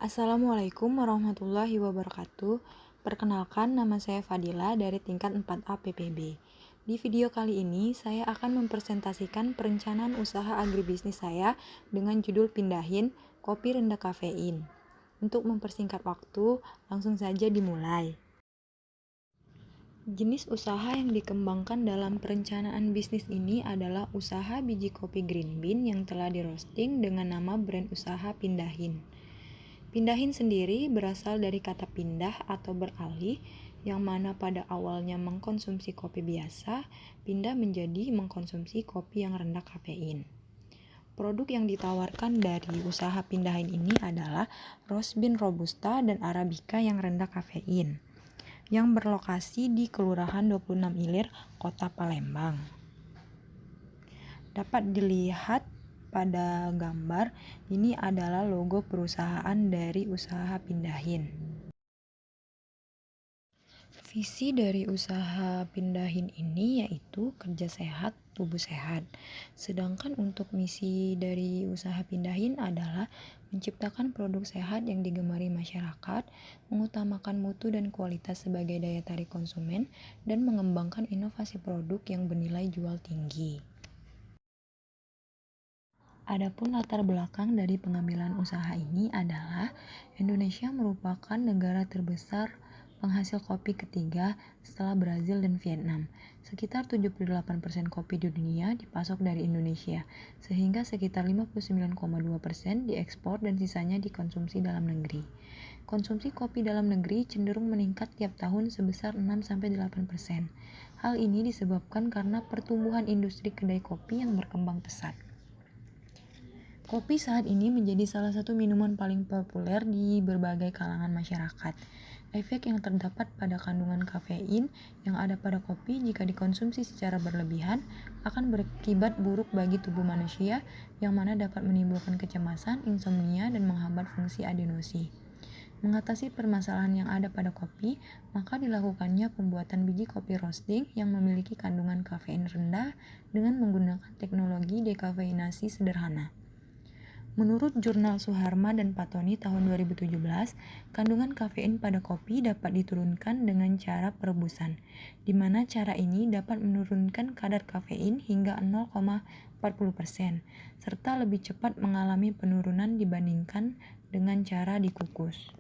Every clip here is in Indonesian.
Assalamualaikum warahmatullahi wabarakatuh. Perkenalkan, nama saya Fadila dari tingkat 4A PPB. Di video kali ini, saya akan mempresentasikan perencanaan usaha agribisnis saya dengan judul Pindahin Kopi Rendah Kafein. Untuk mempersingkat waktu, langsung saja dimulai. Jenis usaha yang dikembangkan dalam perencanaan bisnis ini adalah usaha biji kopi green bean yang telah di-roasting dengan nama brand usaha Pindahin. Pindahin sendiri berasal dari kata pindah atau beralih, yang mana pada awalnya mengkonsumsi kopi biasa, pindah menjadi mengkonsumsi kopi yang rendah kafein. Produk yang ditawarkan dari usaha Pindahin ini adalah roast bean robusta dan arabica yang rendah kafein, yang berlokasi di Kelurahan 26 Ilir, Kota Palembang. Dapat dilihat pada gambar, ini adalah logo perusahaan dari usaha Pindahin. Visi dari usaha Pindahin ini yaitu kerja sehat, tubuh sehat. Sedangkan untuk misi dari usaha Pindahin adalah menciptakan produk sehat yang digemari masyarakat, mengutamakan mutu dan kualitas sebagai daya tarik konsumen, dan mengembangkan inovasi produk yang bernilai jual tinggi. Adapun latar belakang dari pengambilan usaha ini adalah Indonesia merupakan negara terbesar penghasil kopi ketiga setelah Brazil dan Vietnam. Sekitar 78% kopi di dunia dipasok dari Indonesia, sehingga sekitar 59,2% diekspor dan sisanya dikonsumsi dalam negeri. Konsumsi kopi dalam negeri cenderung meningkat tiap tahun sebesar 6-8%. Hal ini disebabkan karena pertumbuhan industri kedai kopi yang berkembang pesat. Kopi saat ini menjadi salah satu minuman paling populer di berbagai kalangan masyarakat. Efek yang terdapat pada kandungan kafein yang ada pada kopi jika dikonsumsi secara berlebihan akan berakibat buruk bagi tubuh manusia, yang mana dapat menimbulkan kecemasan, insomnia, dan menghambat fungsi adenosi. Mengatasi permasalahan yang ada pada kopi, maka dilakukannya pembuatan biji kopi roasting yang memiliki kandungan kafein rendah dengan menggunakan teknologi dekafeinasi sederhana. Menurut jurnal Suharma dan Patoni tahun 2017, kandungan kafein pada kopi dapat diturunkan dengan cara perebusan, di mana cara ini dapat menurunkan kadar kafein hingga 0,40%, serta lebih cepat mengalami penurunan dibandingkan dengan cara dikukus.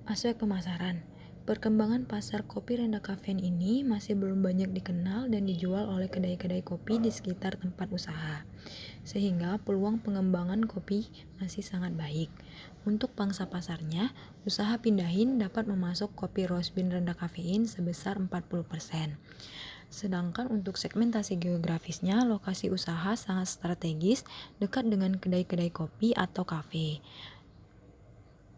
Aspek pemasaran. Perkembangan pasar kopi rendah kafein ini masih belum banyak dikenal dan dijual oleh kedai-kedai kopi di sekitar tempat usaha, sehingga peluang pengembangan kopi masih sangat baik. Untuk pangsa pasarnya, usaha Pindahin dapat memasok kopi roast bean rendah kafein sebesar 40%. Sedangkan untuk segmentasi geografisnya, lokasi usaha sangat strategis, dekat dengan kedai-kedai kopi atau kafe.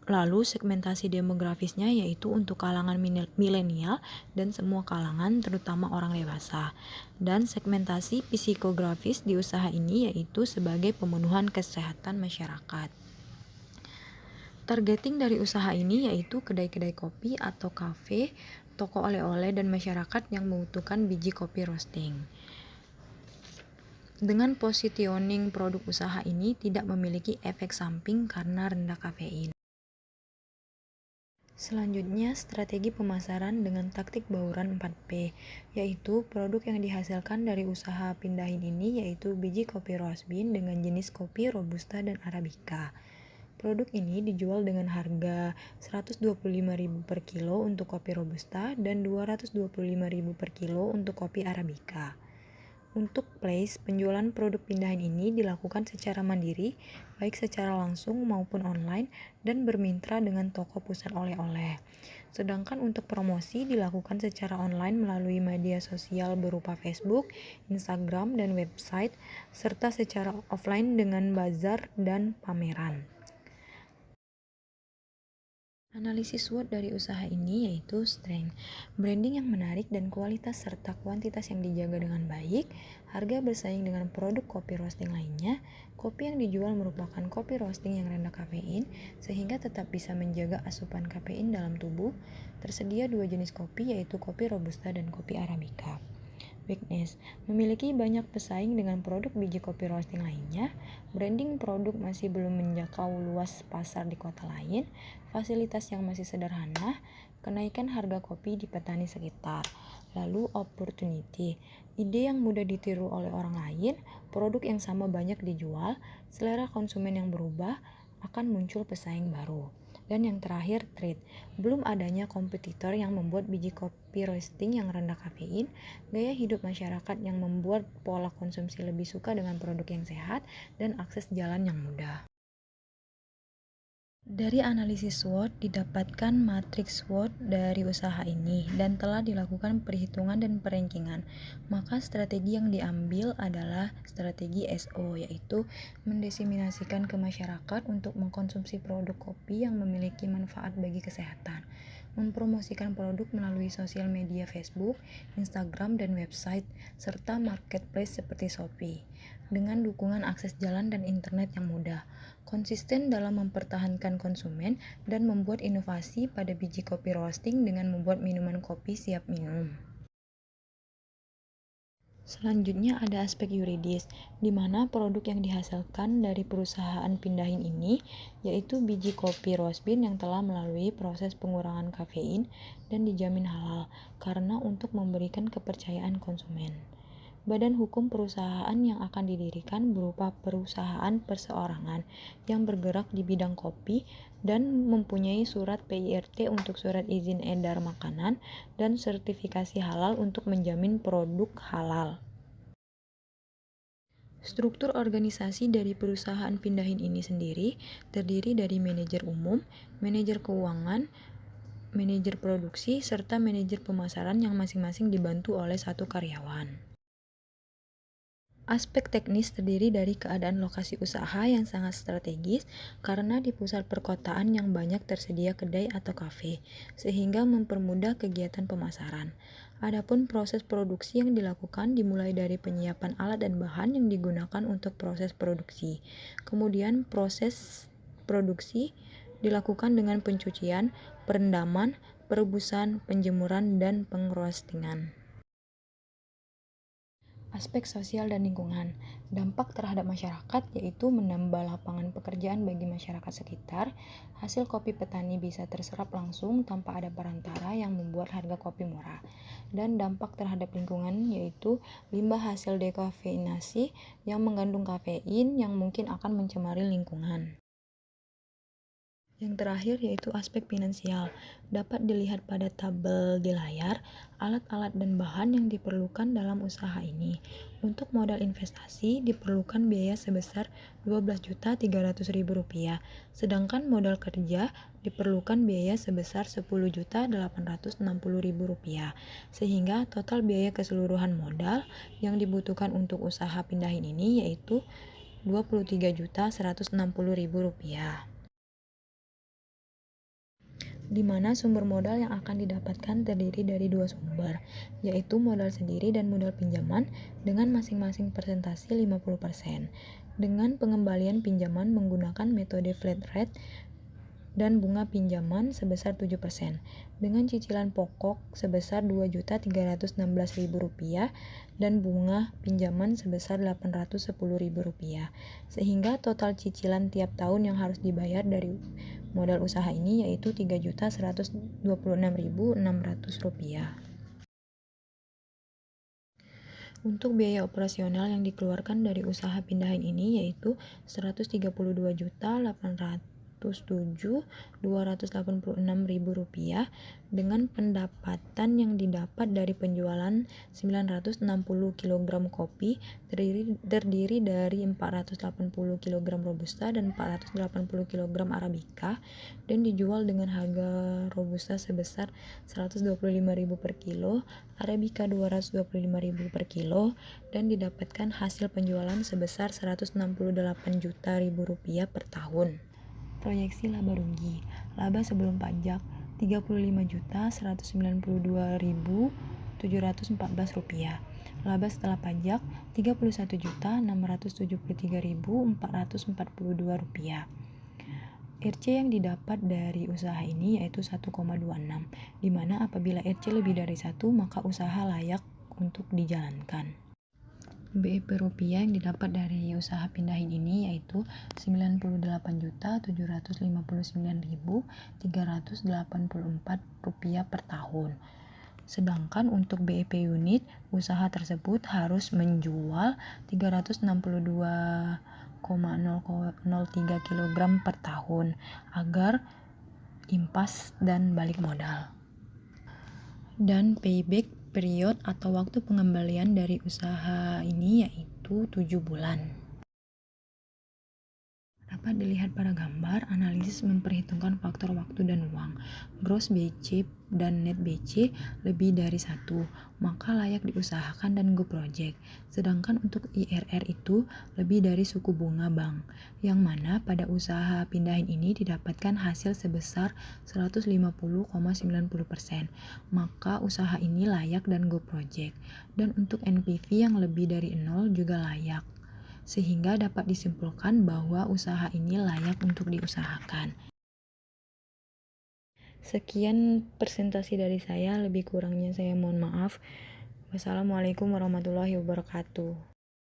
Lalu segmentasi demografisnya yaitu untuk kalangan milenial dan semua kalangan, terutama orang dewasa. Dan segmentasi psikografis di usaha ini yaitu sebagai pemenuhan kesehatan masyarakat. Targeting dari usaha ini yaitu kedai-kedai kopi atau kafe, toko oleh-oleh, dan masyarakat yang membutuhkan biji kopi roasting. Dengan positioning produk usaha ini tidak memiliki efek samping karena rendah kafein. Selanjutnya, strategi pemasaran dengan taktik bauran 4P, yaitu produk yang dihasilkan dari usaha Pindahin ini yaitu biji kopi roast bean dengan jenis kopi robusta dan arabica. Produk ini dijual dengan harga Rp125.000 per kilo untuk kopi robusta dan Rp225.000 per kilo untuk kopi arabica. Untuk place, penjualan produk Pindahin ini dilakukan secara mandiri, baik secara langsung maupun online, dan bermitra dengan toko pusat oleh-oleh. Sedangkan untuk promosi dilakukan secara online melalui media sosial berupa Facebook, Instagram, dan website, serta secara offline dengan bazar dan pameran. Analisis SWOT dari usaha ini yaitu strength, branding yang menarik dan kualitas serta kuantitas yang dijaga dengan baik, harga bersaing dengan produk kopi roasting lainnya, kopi yang dijual merupakan kopi roasting yang rendah kafein sehingga tetap bisa menjaga asupan kafein dalam tubuh, tersedia dua jenis kopi yaitu kopi robusta dan kopi arabica. Weakness: memiliki banyak pesaing dengan produk biji kopi roasting lainnya, branding produk masih belum menjangkau luas pasar di kota lain, fasilitas yang masih sederhana, kenaikan harga kopi di petani sekitar. Lalu opportunity: ide yang mudah ditiru oleh orang lain, produk yang sama banyak dijual, selera konsumen yang berubah, akan muncul pesaing baru. Dan yang terakhir, threat: belum adanya kompetitor yang membuat biji kopi roasting yang rendah kafein, gaya hidup masyarakat yang membuat pola konsumsi lebih suka dengan produk yang sehat, dan akses jalan yang mudah. Dari analisis SWOT didapatkan matriks SWOT dari usaha ini dan telah dilakukan perhitungan dan perankingan. Maka strategi yang diambil adalah strategi SO, yaitu mendiseminasikan ke masyarakat untuk mengkonsumsi produk kopi yang memiliki manfaat bagi kesehatan, mempromosikan produk melalui sosial media Facebook, Instagram, dan website, serta marketplace seperti Shopee, dengan dukungan akses jalan dan internet yang mudah, konsisten dalam mempertahankan konsumen, dan membuat inovasi pada biji kopi roasting dengan membuat minuman kopi siap minum. Selanjutnya ada aspek yuridis, di mana produk yang dihasilkan dari perusahaan pindahin ini, yaitu biji kopi roast bean yang telah melalui proses pengurangan kafein dan dijamin halal, karena untuk memberikan kepercayaan konsumen. Badan hukum perusahaan yang akan didirikan berupa perusahaan perseorangan yang bergerak di bidang kopi dan mempunyai surat PIRT untuk surat izin edar makanan dan sertifikasi halal untuk menjamin produk halal. Struktur organisasi dari perusahaan pindahin ini sendiri terdiri dari manajer umum, manajer keuangan, manajer produksi, serta manajer pemasaran yang masing-masing dibantu oleh satu karyawan. Aspek teknis terdiri dari keadaan lokasi usaha yang sangat strategis karena di pusat perkotaan yang banyak tersedia kedai atau kafe, sehingga mempermudah kegiatan pemasaran. Adapun proses produksi yang dilakukan dimulai dari penyiapan alat dan bahan yang digunakan untuk proses produksi. Kemudian proses produksi dilakukan dengan pencucian, perendaman, perebusan, penjemuran, dan pengroastingan. Aspek sosial dan lingkungan. Dampak terhadap masyarakat yaitu menambah lapangan pekerjaan bagi masyarakat sekitar. Hasil kopi petani bisa terserap langsung tanpa ada perantara yang membuat harga kopi murah. Dan dampak terhadap lingkungan yaitu limbah hasil dekafeinasi yang mengandung kafein yang mungkin akan mencemari lingkungan. Yang terakhir yaitu aspek finansial. Dapat dilihat pada tabel di layar, alat-alat dan bahan yang diperlukan dalam usaha ini. Untuk modal investasi diperlukan biaya sebesar Rp12.300.000, sedangkan modal kerja diperlukan biaya sebesar Rp10.860.000, sehingga total biaya keseluruhan modal yang dibutuhkan untuk usaha pindahin ini yaitu Rp23.160.000. Di mana sumber modal yang akan didapatkan terdiri dari dua sumber, yaitu modal sendiri dan modal pinjaman dengan masing-masing persentase 50%, dengan pengembalian pinjaman menggunakan metode flat rate dan bunga pinjaman sebesar 7%, dengan cicilan pokok sebesar Rp2.316.000 dan bunga pinjaman sebesar Rp810.000, sehingga total cicilan tiap tahun yang harus dibayar dari modal usaha ini yaitu Rp3.126.600. Untuk biaya operasional yang dikeluarkan dari usaha pindahin ini yaitu Rp132.807.286.000 dengan pendapatan yang didapat dari penjualan 960 kg kopi terdiri dari 480 kg Robusta dan 480 kg Arabica dan dijual dengan harga Robusta sebesar Rp125.000 per kilo, Arabica Rp225.000 per kilo, dan didapatkan hasil penjualan sebesar Rp168 juta per tahun. Proyeksi laba rugi. Laba sebelum pajak Rp35.192.714. Laba setelah pajak Rp31.673.442. RC yang didapat dari usaha ini yaitu 1,26, di mana apabila RC lebih dari 1 maka usaha layak untuk dijalankan. BEP rupiah yang didapat dari usaha pindahin ini yaitu Rp98.759.384 per tahun. Sedangkan untuk BEP unit, usaha tersebut harus menjual 362,003 kg per tahun agar impas dan balik modal. Dan payback period atau waktu pengembalian dari usaha ini yaitu 7 bulan. Dapat dilihat pada gambar, analisis memperhitungkan faktor waktu dan uang. Gross BC dan net BC lebih dari 1, maka layak diusahakan dan go project. Sedangkan untuk IRR itu lebih dari suku bunga bank, yang mana pada usaha pindahin ini didapatkan hasil sebesar 150,90%. Maka usaha ini layak dan go project. Dan untuk NPV yang lebih dari 0 juga layak. Sehingga dapat disimpulkan bahwa usaha ini layak untuk diusahakan. Sekian presentasi dari saya, lebih kurangnya saya mohon maaf. Wassalamualaikum warahmatullahi wabarakatuh.